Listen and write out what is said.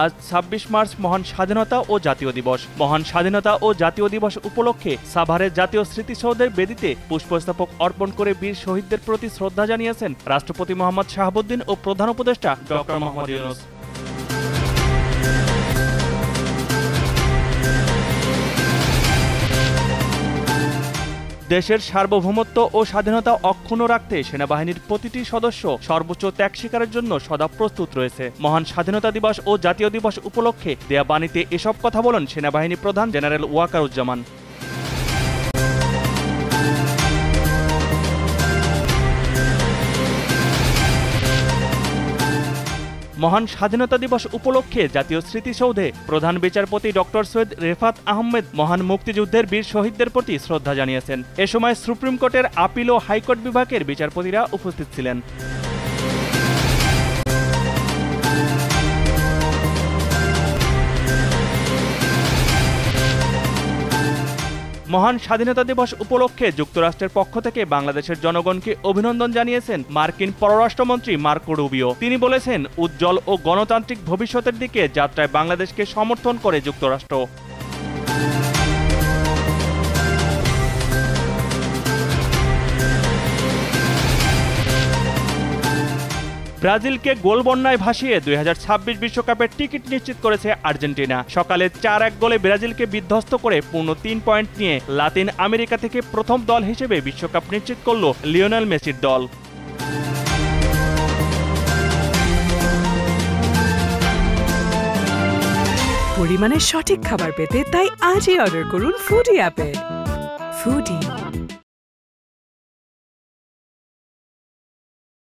আজ ২৬ মার্চ মহান স্বাধীনতা ও জাতীয় দিবস। মহান স্বাধীনতা ও জাতীয় দিবস উপলক্ষে সাভারের জাতীয় স্মৃতিসৌধের বেদিতে পুষ্পস্তবক অর্পণ করে বীর শহীদদের প্রতি শ্রদ্ধা জানিয়েছেন রাষ্ট্রপতি মোহাম্মদ শাহাবুদ্দিন ও প্রধান উপদেষ্টা ডক্টর মোহাম্মদ ইউনূস। দেশের সার্বভৌমত্ব ও স্বাধীনতা অক্ষুণ্ণ রাখতে সেনাবাহিনীর প্রতিটি সদস্য সর্বোচ্চ ত্যাগ স্বীকারের জন্য সদা প্রস্তুত রয়েছে। মহান স্বাধীনতা দিবস ও জাতীয় দিবস উপলক্ষে দেয়া বাণীতে এসব কথা বলেন সেনাবাহিনী প্রধান জেনারেল ওয়াকারুজ্জামান। মহান স্বাধীনতা দিবস উপলক্ষে জাতীয় স্মৃতিসৌধে প্রধান বিচারপতি ডক্টর সৈয়দ রেফাত আহমেদ মহান মুক্তিযুদ্ধের বীর শহীদদের প্রতি শ্রদ্ধা জানিয়েছেন। এ সময় সুপ্রিম কোর্টের আপিল ও হাইকোর্ট বিভাগের বিচারপতিরা উপস্থিত ছিলেন। মহান স্বাধীনতা দিবস উপলক্ষে যুক্তরাষ্ট্রের পক্ষ থেকে বাংলাদেশের জনগণকে অভিনন্দন জানিয়েছেন মার্কিন পররাষ্ট্রমন্ত্রী মার্কো রুবিও। তিনি বলেছেন, উজ্জ্বল ও গণতান্ত্রিক ভবিষ্যতের দিকে যাত্রায় বাংলাদেশকে সমর্থন করে যুক্তরাষ্ট্র। ব্রাজিলকে গোল বন্যায় ভাসিয়ে ২০২৬ বিশ্বকাপের টিকিট নিশ্চিত করেছে আর্জেন্টিনা। সকালে ৪-১ গোলে ব্রাজিলকে বিধ্বস্ত করে পূর্ণ ৩ পয়েন্ট নিয়ে লাতিন আমেরিকা থেকে প্রথম দল হিসেবে বিশ্বকাপ নিশ্চিত করল লিওনেল মেসির দল। পরিমাণে সঠিক খাবার পেতে তাই আজই অর্ডার করুন ফুডি অ্যাপে। ফুডি।